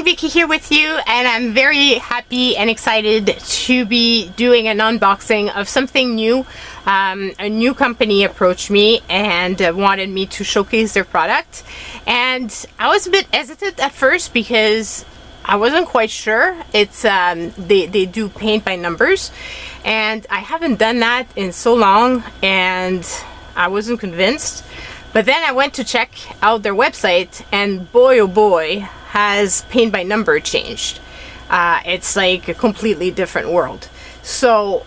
Vicky here with you, and I'm very happy and excited to be doing an unboxing of something new. A new company approached me and wanted me to showcase their product, and I was a bit hesitant at first because I wasn't quite sure. It's they do paint by numbers, and I haven't done that in so long, and I wasn't convinced. But then I went to check out their website, and boy oh boy, has paint by number changed. It's like a completely different world. So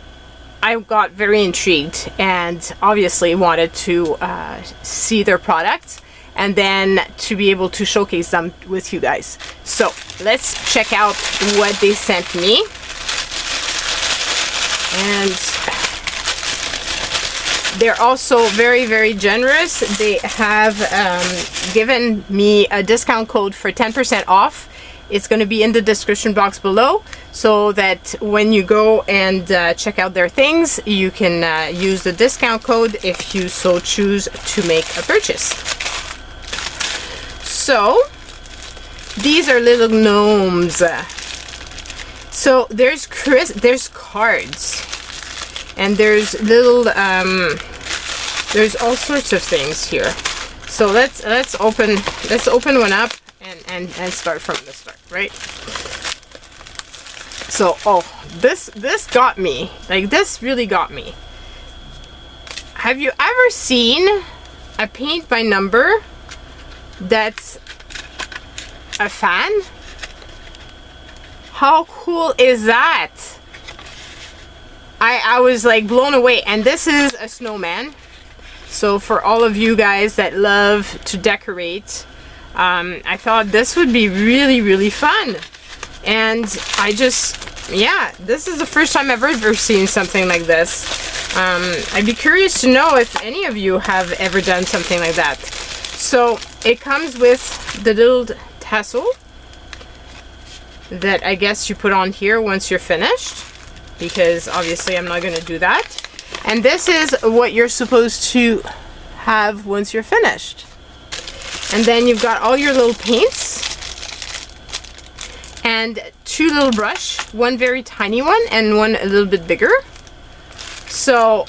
I got very intrigued and obviously wanted to see their products and then to be able to showcase them with you guys. So let's check out what they sent me. And they're also very, very generous. They have given me a discount code for 10% off. It's going to be in the description box below, so that when you go and check out their things, you can use the discount code if you so choose to make a purchase. So these are little gnomes. So there's cards. And there's little, there's all sorts of things here. So let's open one up and start from the start, right? So this got me. Like, this really got me. Have you ever seen a paint by number that's a fan? How cool is that? I was like blown away, and this is a snowman. So for all of you guys that love to decorate, I thought this would be really, really fun. And I just, yeah, this is the first time I've ever seen something like this. I'd be curious to know if any of you have ever done something like that. So it comes with the little tassel that I guess you put on here once you're finished, because obviously I'm not going to do that. And this is what you're supposed to have once you're finished. And then you've got all your little paints and two little brush, one very tiny one and one a little bit bigger. So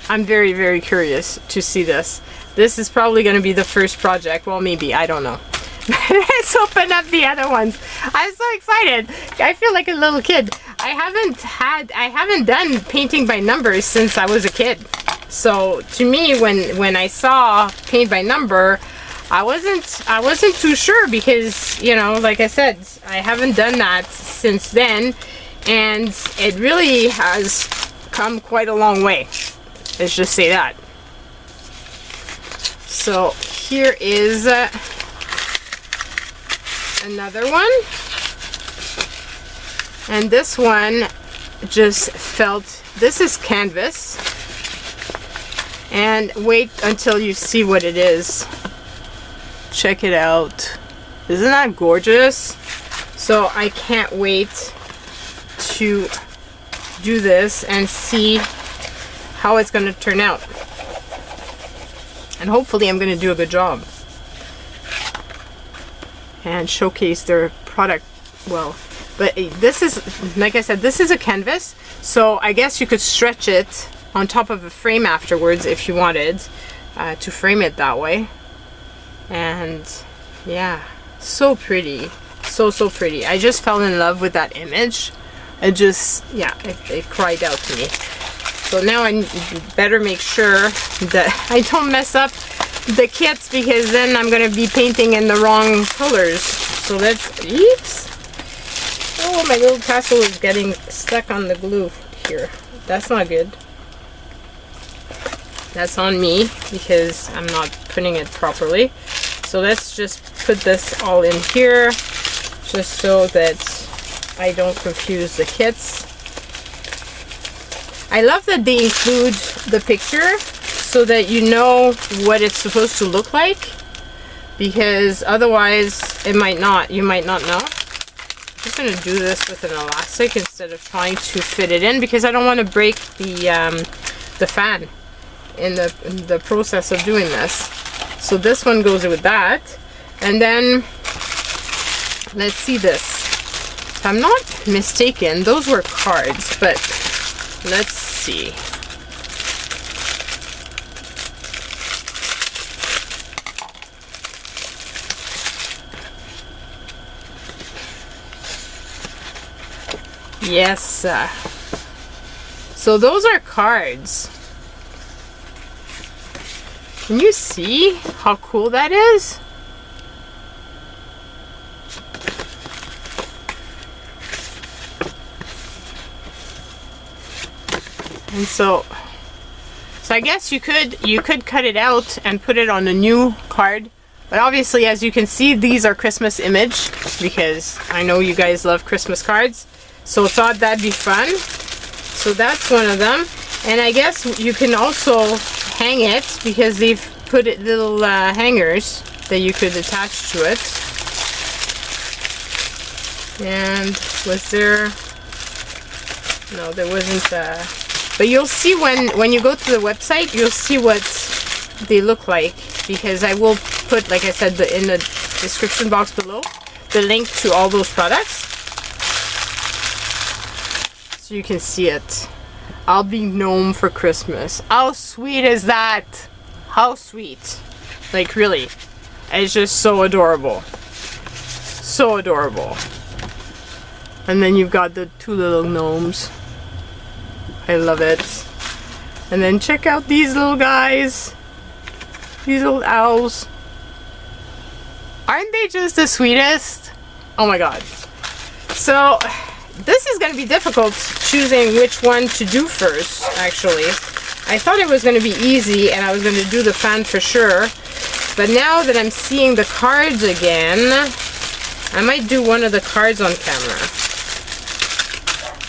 I'm very, very curious to see this. This is probably going to be the first project. Well, maybe, I don't know. Let's open up the other ones. I'm so excited. I feel like a little kid. I haven't done painting by numbers since I was a kid. So to me, when I saw paint by number, I wasn't too sure, because, you know, like I said, I haven't done that since then, and it really has come quite a long way. Let's just say that. So here is another one, and this one just felt, this is canvas, and wait until you see what it is. Check it out. Isn't that gorgeous? So I can't wait to do this and see how it's going to turn out, and hopefully I'm going to do a good job and showcase their product well. But this is, like I said, this is a canvas, so I guess you could stretch it on top of a frame afterwards if you wanted to frame it that way. And yeah, so pretty, so pretty. I just fell in love with that image. It just, yeah, it cried out to me. So now I better make sure that I don't mess up the kits, because then I'm going to be painting in the wrong colors. So let's, oops. Oh, my little tassel is getting stuck on the glue here. That's not good. That's on me because I'm not putting it properly. So let's just put this all in here, just so that I don't confuse the kits. I love that they include the picture so that you know what it's supposed to look like, because otherwise it might not, you might not know. I'm just going to do this with an elastic instead of trying to fit it in, because I don't want to break the fan in the process of doing this. So this one goes with that, and then let's see this. If I'm not mistaken, those were cards, but let's see. Yes, so those are cards. Can you see how cool that is? And so I guess you could cut it out and put it on a new card. But obviously, as you can see, these are Christmas image because I know you guys love Christmas cards. So I thought that'd be fun. So that's one of them. And I guess you can also hang it because they've put it little hangers that you could attach to it. And was there? No, there wasn't. But you'll see when you go to the website, you'll see what they look like because I will put, like I said, in the description box below, the link to all those products. So you can see it. I'll be gnome for Christmas. How sweet is that? How sweet. Like really. It's just so adorable. So adorable. And then you've got the two little gnomes. I love it. And then check out these little guys. These little owls. Aren't they just the sweetest? Oh my god. So this is going to be difficult choosing which one to do first, actually. I thought it was going to be easy and I was going to do the fan for sure. But now that I'm seeing the cards again, I might do one of the cards on camera.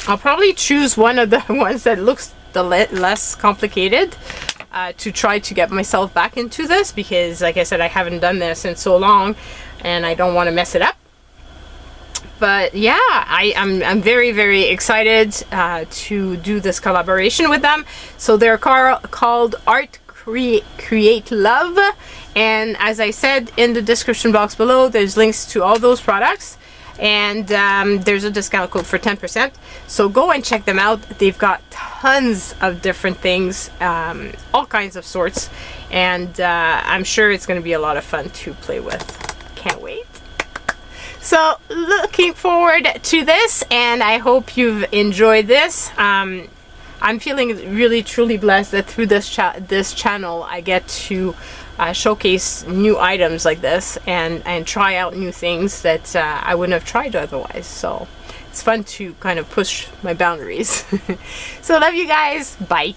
I'll probably choose one of the ones that looks the less complicated to try to get myself back into this because, like I said, I haven't done this in so long and I don't want to mess it up. But yeah, I'm very, very excited to do this collaboration with them. So they're called Artcreatlove, and as I said in the description box below, there's links to all those products, and there's a discount code for 10%. So go and check them out. They've got tons of different things, all kinds of sorts, and I'm sure it's going to be a lot of fun to play with. Can't wait. So looking forward to this, and I hope you've enjoyed this. I'm feeling really truly blessed that through this channel I get to showcase new items like this and try out new things that I wouldn't have tried otherwise. So it's fun to kind of push my boundaries. So love you guys. Bye.